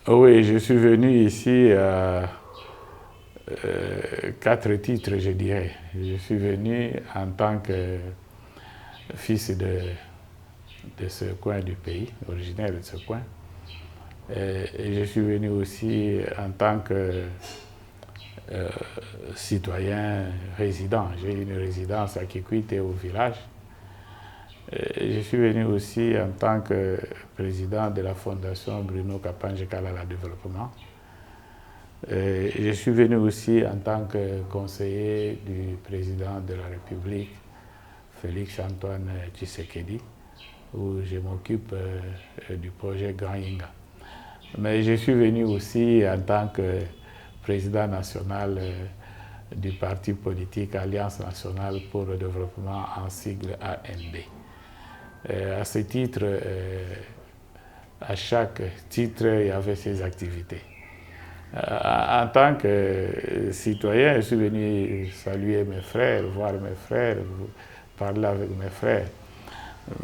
Oui, je suis venu ici à 4 titres, je dirais. Je suis venu en tant que fils de ce coin du pays, originaire de ce coin. Et je suis venu aussi en tant que euh, citoyen résident. J'ai une résidence à Kikwit et au village. Et je suis venu aussi en tant que président de la fondation Bruno Kapanje Kalala Développement. Et je suis venu aussi en tant que conseiller du président de la République, Félix Antoine Tshisekedi, où je m'occupe du projet Grand Inga. Mais je suis venu aussi en tant que président national du parti politique Alliance nationale pour le développement, en sigle AND. À ce titre, à chaque titre, il y avait ses activités. En tant que citoyen, je suis venu saluer mes frères, voir mes frères, parler avec mes frères.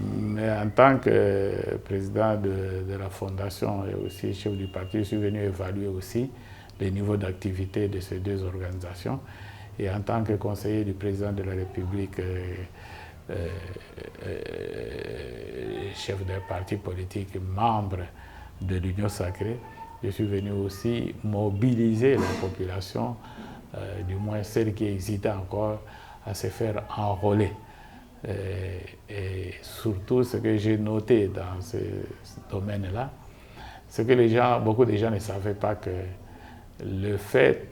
Mais en tant que président de la fondation et aussi chef du parti, je suis venu évaluer aussi les niveaux d'activité de ces deux organisations. Et en tant que conseiller du président de la République, chef d'un parti politique, membre de l'Union sacrée, je suis venu aussi mobiliser la population, du moins celle qui hésitait encore à se faire enrôler. Et surtout, ce que j'ai noté dans ce domaine-là, c'est que beaucoup de gens ne savaient pas que le fait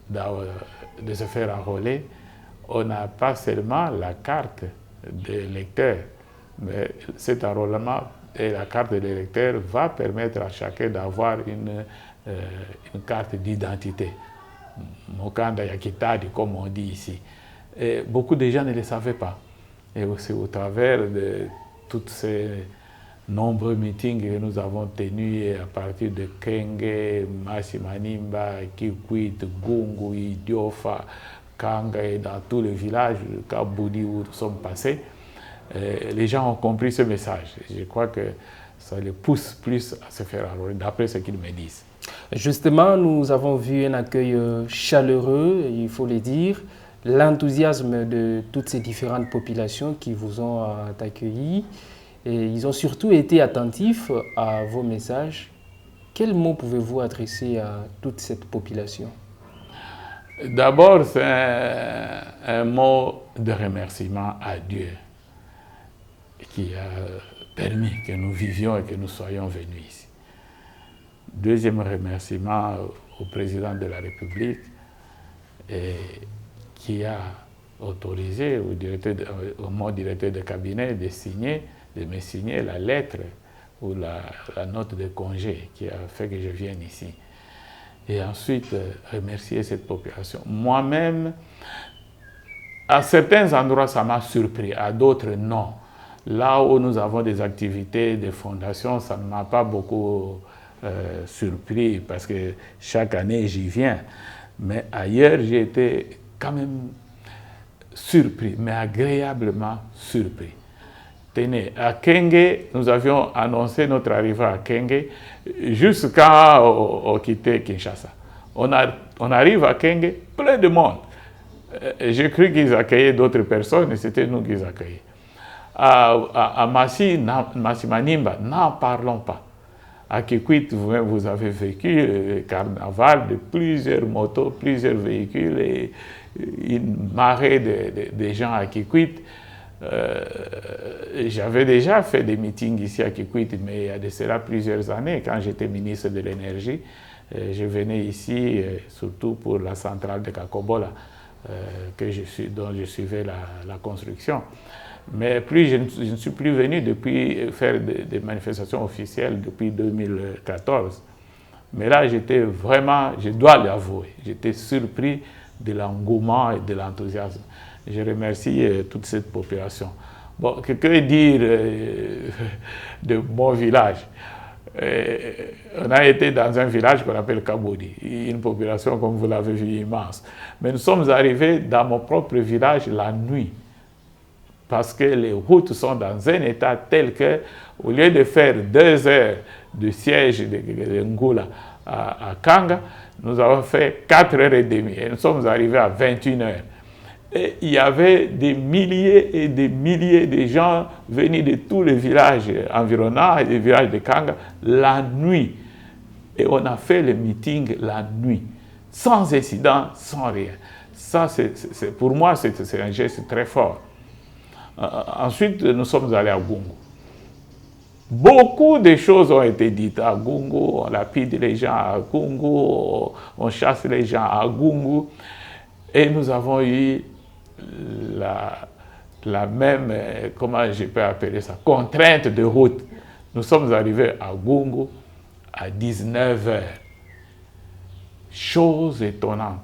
de se faire enrôler, on n'a pas seulement la carte de l'électeur, mais cet enrôlement et la carte de l'électeur va permettre à chacun d'avoir une carte d'identité. Mokanda Yakitadi, comme on dit ici. Et beaucoup de gens ne le savaient pas. Et c'est au travers de tous ces nombreux meetings que nous avons tenus à partir de Kenge, Masimanimba, Kikwit, Gungu, Idiofa, Kanga et dans tous les villages, Kaboudi où nous sommes passés, les gens ont compris ce message. Je crois que ça les pousse plus à se faire enrôler, d'après ce qu'ils me disent. Justement, nous avons vu un accueil chaleureux, il faut le dire, l'enthousiasme de toutes ces différentes populations qui vous ont accueillis. Et ils ont surtout été attentifs à vos messages. Quels mots pouvez-vous adresser à toute cette population? D'abord, c'est un mot de remerciement à Dieu qui a permis que nous vivions et que nous soyons venus ici. Deuxième remerciement au président de la République qui a autorisé au mon directeur de cabinet de me signer la lettre ou la note de congé qui a fait que je vienne ici. Et ensuite, remercier cette population. Moi-même, à certains endroits, ça m'a surpris, à d'autres, non. Là où nous avons des activités de fondation, ça ne m'a pas beaucoup surpris parce que chaque année, j'y viens. Mais ailleurs, j'ai été quand même surpris, mais agréablement surpris. Tenez, à Kenge, nous avions annoncé notre arrivée à Kenge jusqu'à on quittait Kinshasa. On arrive à Kenge, plein de monde. J'ai cru qu'ils accueillaient d'autres personnes, et c'était nous qu'ils accueillaient. À Masimanimba, n'en parlons pas. À Kikwit, vous avez vécu le carnaval de plusieurs motos, plusieurs véhicules et une marée de gens à Kikwit. J'avais déjà fait des meetings ici à Kikwit, mais il y a de cela plusieurs années, quand j'étais ministre de l'énergie, je venais ici surtout pour la centrale de Kakobola, dont je suivais la construction. Mais je ne suis plus venu depuis faire des manifestations officielles depuis 2014. Mais là, j'étais vraiment, je dois l'avouer, j'étais surpris de l'engouement et de l'enthousiasme. Je remercie toute cette population. Bon, que dire de mon village? On a été dans un village qu'on appelle Kaboudi, une population, comme vous l'avez vu, immense. Mais nous sommes arrivés dans mon propre village la nuit, parce que les routes sont dans un état tel que Au lieu de faire 2 heures de siège de Ngula à Kanga, nous avons fait 4 heures et demie et nous sommes arrivés à 21 heures. Et il y avait des milliers et des milliers de gens venus de tous les villages environnants et des villages de Kanga la nuit. Et on a fait le meeting la nuit, sans incident, sans rien. Ça, pour moi, c'est un geste très fort. Ensuite, nous sommes allés à Gungu. Beaucoup de choses ont été dites à Gungu, on lapide les gens à Gungu, on chasse les gens à Gungu. Et nous avons eu la même, comment je peux appeler ça, contrainte de route. Nous sommes arrivés à Gungu à 19 heures. Chose étonnante.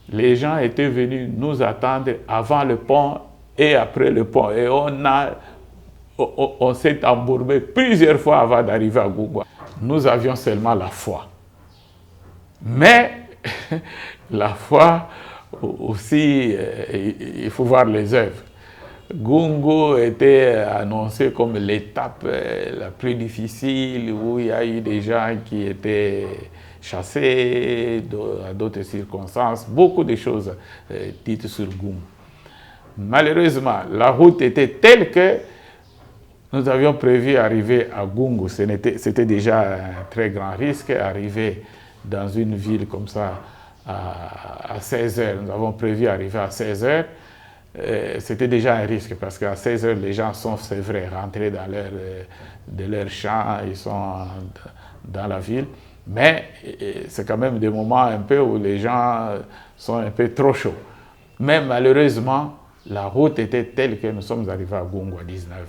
Les gens étaient venus nous attendre avant le pont et après le pont. Et on s'est embourbé plusieurs fois avant d'arriver à Gungu. Nous avions seulement la foi. Mais la foi aussi, il faut voir les œuvres. Gungu était annoncé comme l'étape la plus difficile où il y a eu des gens qui étaient chassés à d'autres circonstances, beaucoup de choses dites sur Gungu. Malheureusement, la route était telle que nous avions prévu arriver à Gungu. C'était déjà un très grand risque, arriver dans une ville comme ça à 16 heures. Nous avons prévu arriver à 16 heures. C'était déjà un risque parce qu'à 16 heures, les gens sont, c'est vrai, rentrés dans leur champ, ils sont dans la ville. Mais c'est quand même des moments un peu où les gens sont un peu trop chauds. Mais malheureusement, la route était telle que nous sommes arrivés à Gungu à 19 heures.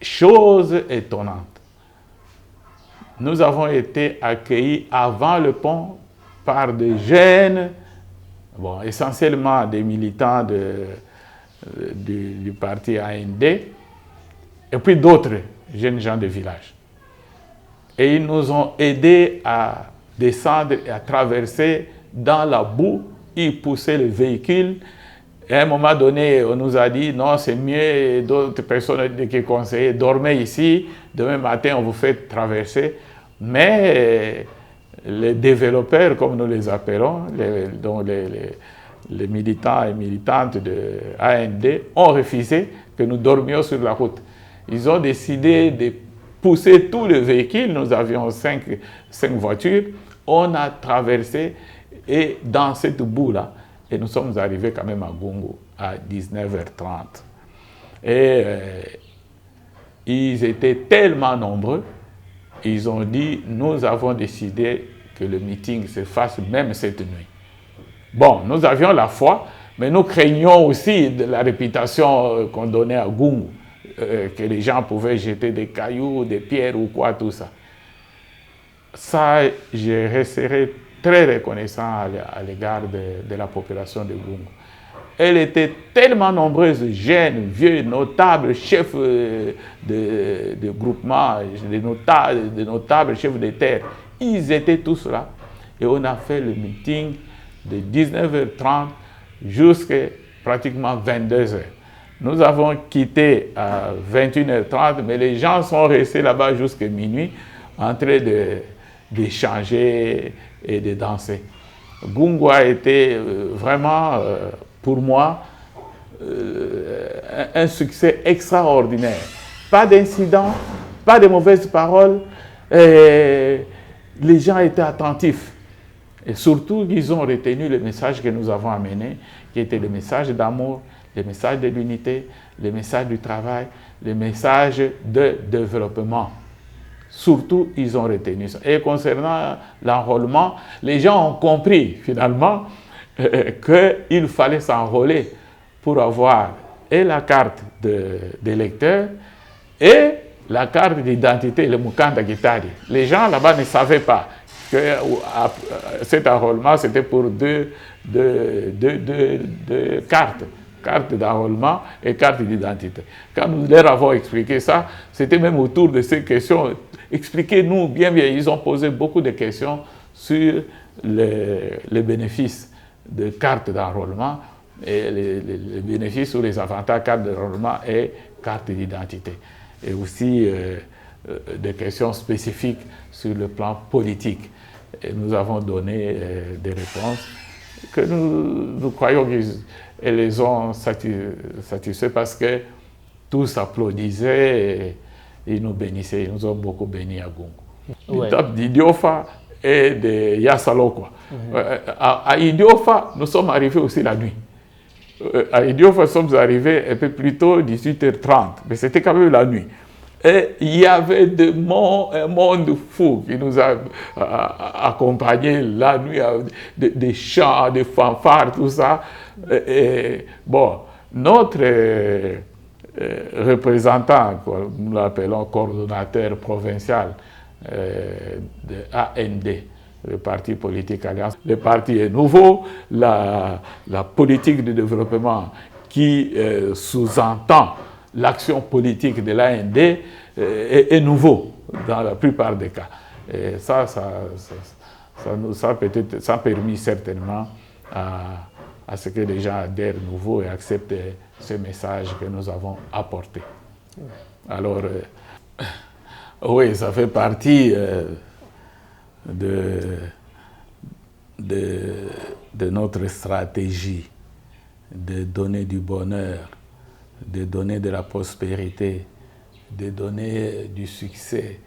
Chose étonnante. Nous avons été accueillis avant le pont par des jeunes, bon, essentiellement des militants du parti AND, et puis d'autres jeunes gens de village. Et ils nous ont aidés à descendre et à traverser dans la boue. Ils poussaient le véhicule. Et à un moment donné, on nous a dit, non, c'est mieux, d'autres personnes qui conseillaient, dormez ici, demain matin, on vous fait traverser. Mais les développeurs, comme nous les appelons, les militants et militantes de AND, ont refusé que nous dormions sur la route. Ils ont décidé de pousser tout le véhicule. Nous avions 5 voitures. On a traversé et dans cette boue-là, et nous sommes arrivés quand même à Gungu à 19h30. Et ils étaient tellement nombreux, ils ont dit, nous avons décidé que le meeting se fasse même cette nuit. Bon, nous avions la foi, mais nous craignions aussi de la réputation qu'on donnait à Gungu, que les gens pouvaient jeter des cailloux, des pierres ou quoi, tout ça. Ça, je resterai très reconnaissant à l'égard de la population de Gungu. Elle était tellement nombreuse, jeunes, vieux, notables, chefs de groupement, de notables, chefs de terre. Ils étaient tous là. Et on a fait le meeting de 19h30 jusqu'à pratiquement 22h. Nous avons quitté à 21h30, mais les gens sont restés là-bas jusqu'à minuit en train d'échanger et de danser. Gungu a été vraiment, pour moi, un succès extraordinaire. Pas d'incidents, pas de mauvaises paroles. Les gens étaient attentifs. Et surtout, ils ont retenu le message que nous avons amené, qui était le message d'amour, le message de l'unité, le message du travail, le message de développement. Surtout, ils ont retenu ça. Et concernant l'enrôlement, les gens ont compris finalement qu'il fallait s'enrôler pour avoir et la carte d'électeur et la carte d'identité, le Mukanda Gitari. Les gens là-bas ne savaient pas que cet enrôlement, c'était pour deux cartes. Carte d'enrôlement et carte d'identité. Quand nous leur avons expliqué ça, c'était même autour de ces questions. Expliquez-nous bien, ils ont posé beaucoup de questions sur les bénéfices de carte d'enrôlement et les bénéfices ou les avantages carte d'enrôlement et carte d'identité. et aussi des questions spécifiques sur le plan politique. Et nous avons donné des réponses que nous croyons qu'elles les ont satisfaits parce que tous applaudissaient et ils nous bénissaient, ils nous ont beaucoup bénis à Gungu. Ouais. D'Idiofa et de Yassalo, quoi. À Idiofa, nous sommes arrivés aussi la nuit. À Idiofa, nous sommes arrivés un peu plus tôt, 18h30, mais c'était quand même la nuit. Et il y avait un monde fou qui nous a accompagnés la nuit, des chants, des fanfares, tout ça. Et bon, notre représentant, nous l'appelons coordonnateur provincial de AND, le parti politique Alliance. Le parti est nouveau, la politique de développement qui sous-entend l'action politique de l'AND est nouveau dans la plupart des cas. Et ça nous a peut-être, ça a permis certainement à ce que les gens adhèrent nouveau et acceptent ce message que nous avons apporté. Alors, oui, ça fait partie de notre stratégie de donner du bonheur, de donner de la prospérité, de donner du succès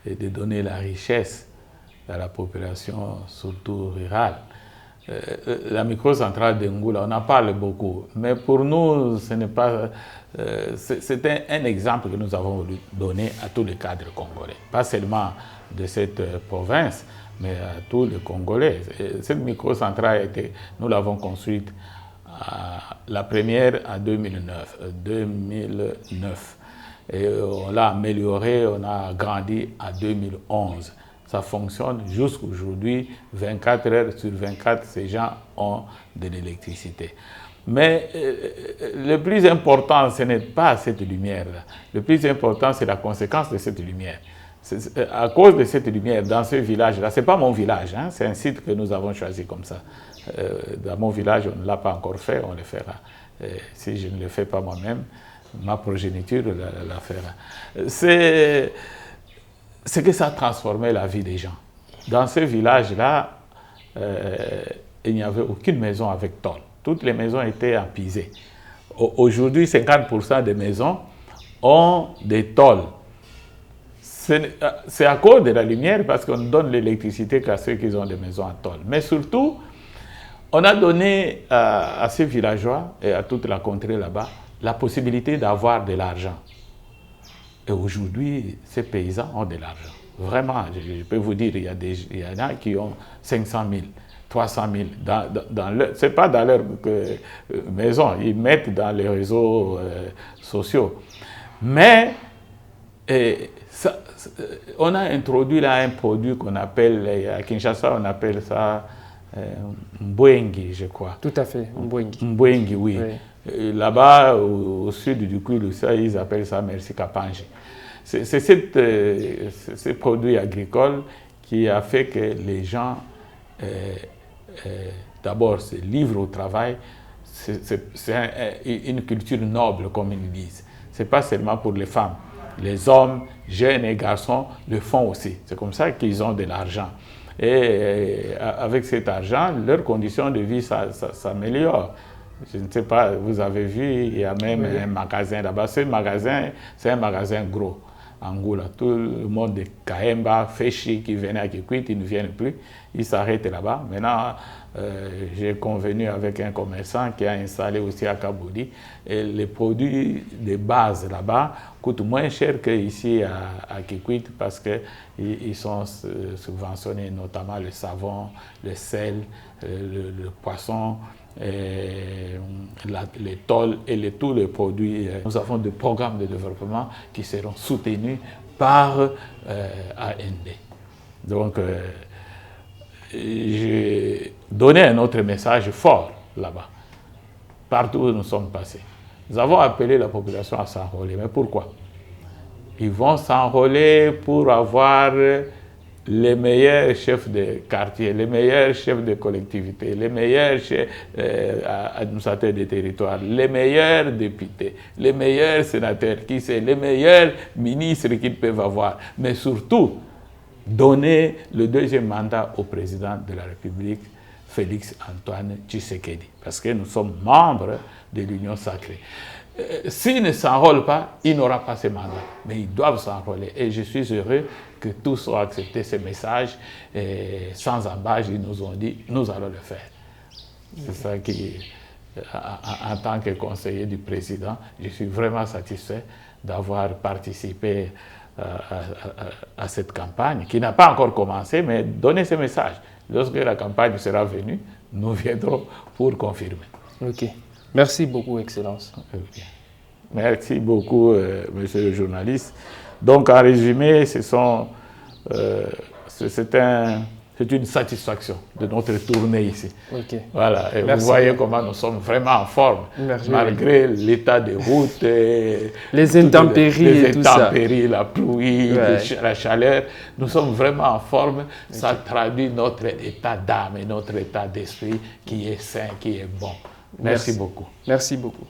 et de donner la richesse à la population, surtout rurale. La microcentrale de Ngula, on en parle beaucoup, mais pour nous, ce n'est pas. C'est un exemple que nous avons voulu donner à tous les cadres congolais, pas seulement de cette province, mais à tous les Congolais. Et cette microcentrale, nous l'avons construite, la première en 2009. Et on l'a améliorée, on a agrandi en 2011. Ça fonctionne jusqu'aujourd'hui, 24 heures sur 24, ces gens ont de l'électricité. Mais le plus important, ce n'est pas cette lumière-là. Le plus important, c'est la conséquence de cette lumière. À cause de cette lumière, dans ce village-là, ce n'est pas mon village, hein, c'est un site que nous avons choisi comme ça. Dans mon village, on ne l'a pas encore fait, on le fera. Si je ne le fais pas moi-même, ma progéniture la fera. C'est que ça a transformé la vie des gens. Dans ce village-là, il n'y avait aucune maison avec tôle. Toutes les maisons étaient en pisé. Aujourd'hui, 50% des maisons ont des tôles. C'est à cause de la lumière, parce qu'on donne l'électricité qu'à ceux qui ont des maisons en tôle. Mais surtout, on a donné à ces villageois et à toute la contrée là-bas la possibilité d'avoir de l'argent. Et aujourd'hui, ces paysans ont de l'argent. Vraiment, je peux vous dire, il y en a qui ont 500 000, 300 000. Ce n'est pas dans leur maison, ils mettent dans les réseaux sociaux. Mais on a introduit là un produit qu'on appelle, à Kinshasa, on appelle ça Mbwengi, je crois. Tout à fait, Mbwengi. Mbwengi, oui. Là-bas, au sud du Kwilu, ils appellent ça Merci Kapanji. C'est ce produit agricole qui a fait que les gens, d'abord, se livrent au travail. C'est une culture noble, comme ils disent. Ce n'est pas seulement pour les femmes. Les hommes, jeunes et garçons, le font aussi. C'est comme ça qu'ils ont de l'argent. Et avec cet argent, leurs conditions de vie s'améliorent. Je ne sais pas, vous avez vu, il y a même un magasin là-bas. Ce magasin, c'est un magasin gros. Angola, tout le monde de Kaemba, Féchi qui venait à Kikwit, ils ne viennent plus, ils s'arrêtent là-bas. Maintenant, j'ai convenu avec un commerçant qui a installé aussi à Kaboudi, et les produits de base là-bas coûtent moins cher qu'ici à Kikwit parce qu'ils sont subventionnés, notamment le savon, le sel, le poisson, les tôles et tous les produits. Nous avons des programmes de développement qui seront soutenus par AND. Donc, j'ai donné un autre message fort là-bas, partout où nous sommes passés. Nous avons appelé la population à s'enrôler. Mais pourquoi? Ils vont s'enrôler pour avoir les meilleurs chefs de quartier, les meilleurs chefs de collectivité, les meilleurs chefs administrateurs des territoires, les meilleurs députés, les meilleurs sénateurs, qui c'est, les meilleurs ministres qu'ils peuvent avoir, mais surtout donner le deuxième mandat au président de la République, Félix Antoine Tshisekedi, parce que nous sommes membres de l'Union sacrée. S'il ne s'enrôle pas, il n'aura pas ce mandat, mais ils doivent s'enrôler. Et je suis heureux que tous ont accepté ce message et sans embâche, ils nous ont dit, nous allons le faire. C'est ça qui, en tant que conseiller du président, je suis vraiment satisfait d'avoir participé à cette campagne, qui n'a pas encore commencé, mais donner ce message. Lorsque la campagne sera venue, nous viendrons pour confirmer. Ok. Merci beaucoup, Excellence. Merci beaucoup, monsieur le journaliste. Donc, en résumé, c'est une satisfaction de notre tournée ici. Okay. Voilà. Et vous voyez comment nous sommes vraiment en forme, malgré l'état des routes, les intempéries, la pluie, la chaleur. Nous sommes vraiment en forme. Okay. Ça traduit notre état d'âme et notre état d'esprit qui est sain, qui est bon. Merci beaucoup. Merci beaucoup.